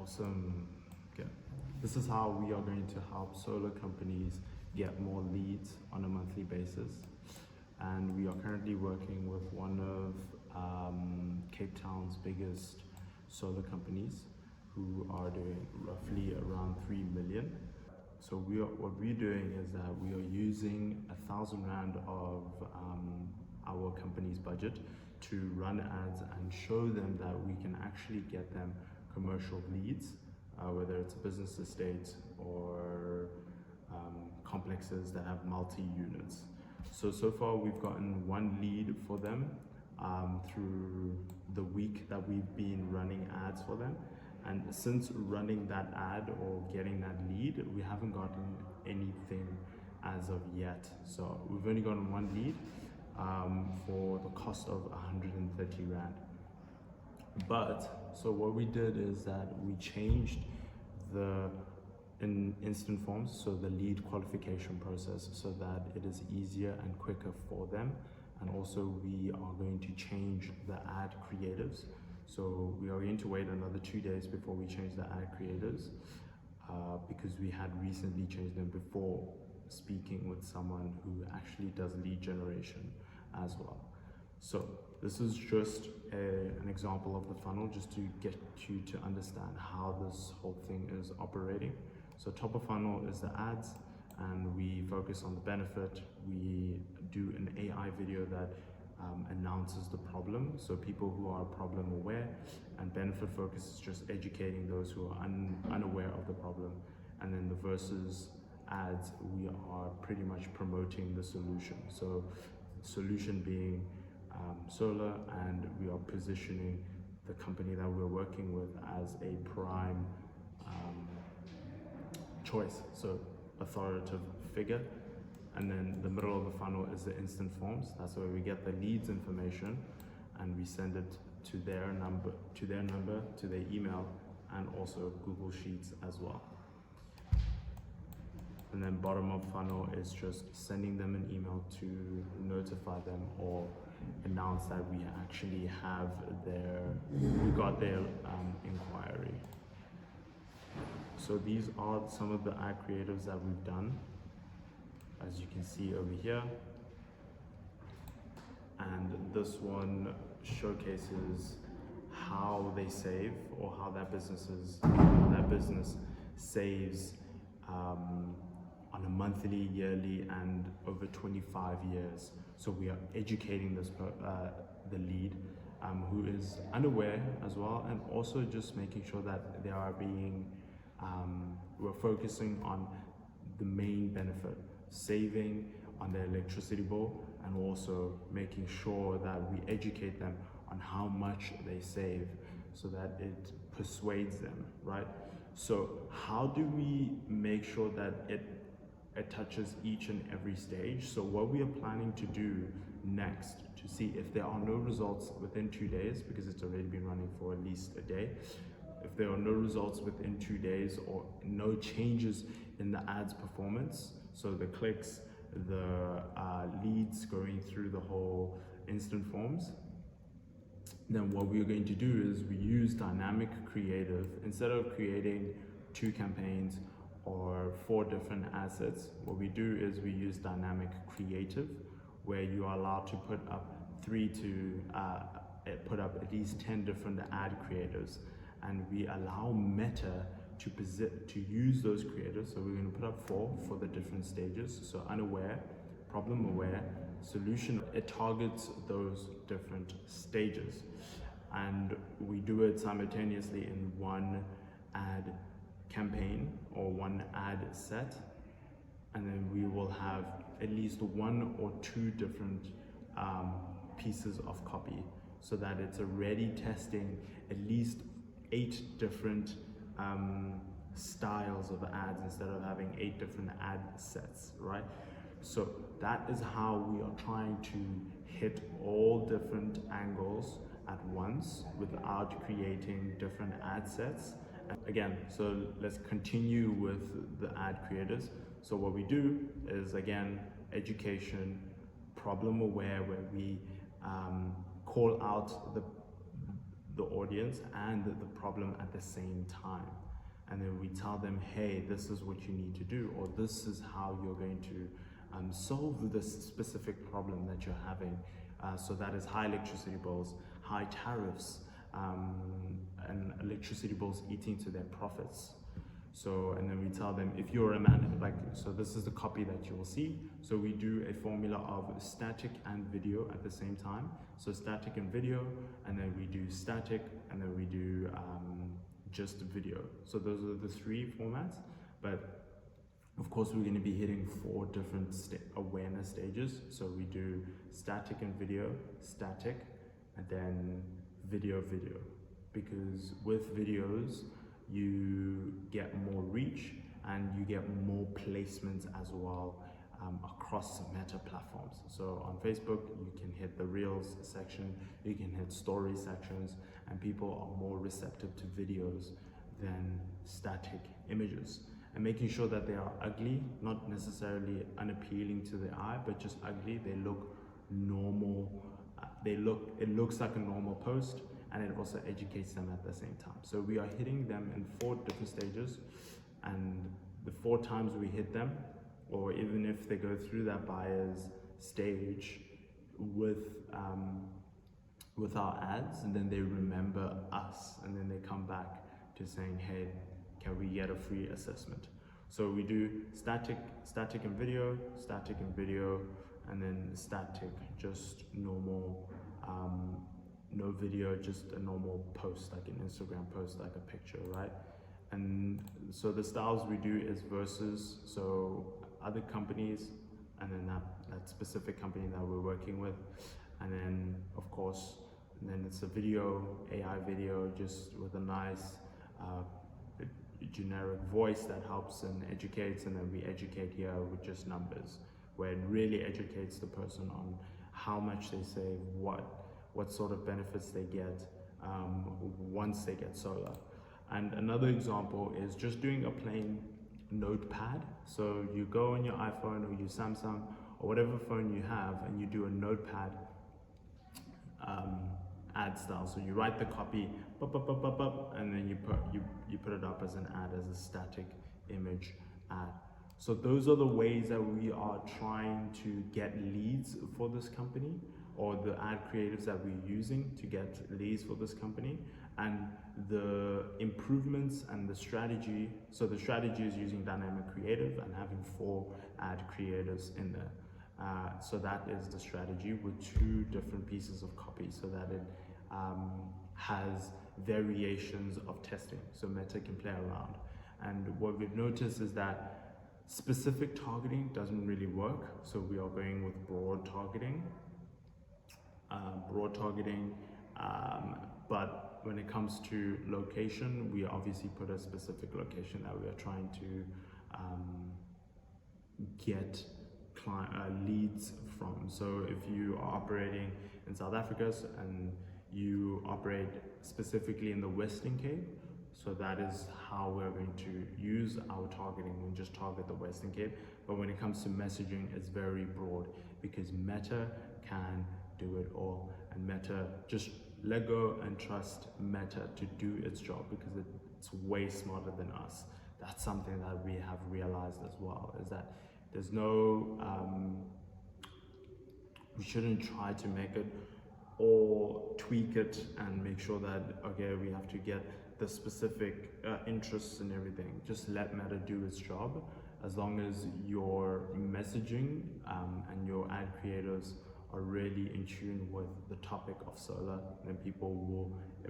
Awesome. Okay. This is how we are going to help solar companies get more leads on a monthly basis. And we are currently working with one of Cape Town's biggest solar companies who are doing roughly around 3 million. So what we're doing is that we are using R1000 of our company's budget to run ads and show them that we can actually get them commercial leads, whether it's a business estate or complexes that have multi-units. So far we've gotten one lead for them through the week that we've been running ads for them. And since running that ad or getting that lead, we haven't gotten anything as of yet. So we've only gotten one lead for the cost of 130 Rand. But, so what we did is that we changed the instant forms, so the lead qualification process, so that it is easier and quicker for them. And also we are going to change the ad creatives. So we are going to wait another 2 days before we change the ad creatives because we had recently changed them before speaking with someone who actually does lead generation as well. So this is just an example of the funnel, just to get you to understand how this whole thing is operating. So top of funnel is the ads, and we focus on the benefit. We do an AI video that announces the problem, so people who are problem aware, and benefit focus is just educating those who are unaware of the problem. And then the versus ads, we are pretty much promoting the solution. So solution being solar, and we are positioning the company that we're working with as a prime choice, so authoritative figure. And then the middle of the funnel is the instant forms. That's where we get the leads information and we send it to their number, to their email, and also Google Sheets as well. And then bottom of funnel is just sending them an email to notify them or announce that we actually have we got their inquiry. So these are some of the ad creatives that we've done, as you can see over here. And this one showcases how they save, or how that business saves on a monthly, yearly, and over 25 years. So we are educating the lead who is unaware as well, and also just making sure that they are being, we're focusing on the main benefit, saving on their electricity bill, and also making sure that we educate them on how much they save so that it persuades them, right? So how do we make sure that it touches each and every stage? So what we are planning to do next, to see if there are no results within 2 days, because it's already been running for at least a day, if there are no results within 2 days or no changes in the ads performance, so the clicks, the leads going through the whole instant forms, then what we're going to do is we use dynamic creative. Instead of creating 2 campaigns or 4 different assets, what we do is we use dynamic creative, where you are allowed to put up at least 10 different ad creatives, and we allow Meta to use those creatives. So we're going to put up 4 for the different stages. So unaware, problem aware, solution. It targets those different stages, and we do it simultaneously in one ad campaign or one ad set, and then we will have at least 1 or 2 different pieces of copy, so that it's already testing at least 8 different styles of ads instead of having 8 different ad sets, right? So that is how we are trying to hit all different angles at once without creating different ad sets. And again, so let's continue with the ad creators. So what we do is, again, education, problem aware, where we call out the audience and the problem at the same time. And then we tell them, hey, this is what you need to do, or this is how you're going to solve this specific problem that you're having. So that is high electricity bills, high tariffs, and electricity bills eating to their profits. So, and then we tell them, if you're a man, like, so this is the copy that you will see. So we do a formula of static and video at the same time. So static and video, and then we do static, and then we do just video. So those are the three formats. But of course, we're going to be hitting 4 different awareness stages. So we do static and video, static, and then video. Because with videos, you get more reach and you get more placements as well across Meta platforms. So on Facebook, you can hit the Reels section, you can hit story sections, and people are more receptive to videos than static images. And making sure that they are ugly, not necessarily unappealing to the eye, but just ugly. They look normal. It looks like a normal post, and it also educates them at the same time. So we are hitting them in 4 different stages, and the 4 times we hit them, or even if they go through that buyer's stage with our ads, and then they remember us, and then they come back to saying, hey, can we get a free assessment? So we do static and video, and then static, just normal, no video, just a normal post, like an Instagram post, like a picture, right? And so the styles we do is versus, so other companies, and then that specific company that we're working with, and then of course, and then it's a video, AI video, just with a nice generic voice that helps and educates, and then we educate here with just numbers, where it really educates the person on how much they save, what sort of benefits they get once they get solar. And another example is just doing a plain notepad. So you go on your iPhone or your Samsung or whatever phone you have, and you do a notepad ad style. So you write the copy, and then you put it up as an ad, as a static image ad. So those are the ways that we are trying to get leads for this company, or the ad creatives that we're using to get leads for this company, and the improvements and the strategy. So the strategy is using dynamic creative and having 4 ad creatives in there. So that is the strategy, with 2 different pieces of copy, so that it has variations of testing, so Meta can play around. And what we've noticed is that specific targeting doesn't really work, so we are going with broad targeting. But when it comes to location, we obviously put a specific location that we are trying to get leads from. So if you are operating in South Africa and you operate specifically in the Western Cape, so that is how we're going to use our targeting. We just target the Western Cape. But when it comes to messaging, it's very broad, because Meta can do it all, and Meta, just let go and trust Meta to do its job, because it's way smarter than us. That's something that we have realized as well, is that there's no we shouldn't try to make it or tweak it and make sure that, okay, we have to get the specific interests and everything. Just let Meta do its job. As long as your messaging and your ad creators are really in tune with the topic of solar, then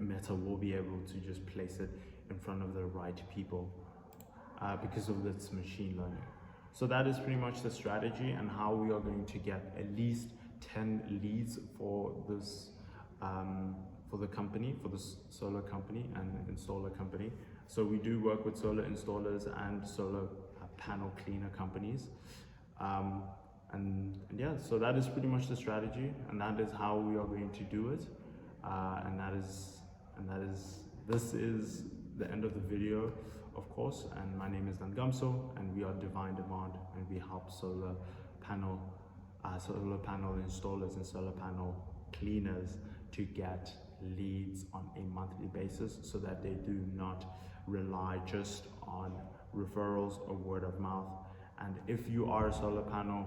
Meta will be able to just place it in front of the right people because of its machine learning. So that is pretty much the strategy, and how we are going to get at least 10 leads for this for the company, for the solar company and installer company. So we do work with solar installers and solar panel cleaner companies, and yeah, so that is pretty much the strategy, and that is how we are going to do it, this is the end of the video, of course. And my name is Dangamso, and we are Divine Demand, and we help solar panel installers and solar panel cleaners to get leads on a monthly basis so that they do not rely just on referrals or word of mouth. And if you are a solar panel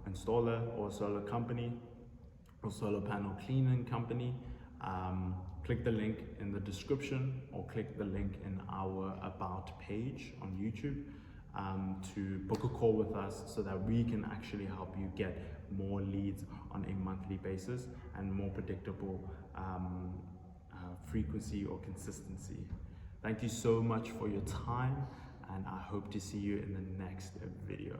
installer or solar company or solar panel cleaning company, click the link in the description or click the link in our about page on YouTube to book a call with us so that we can actually help you get more leads on a monthly basis and more predictable frequency or consistency. Thank you so much for your time, and I hope to see you in the next video.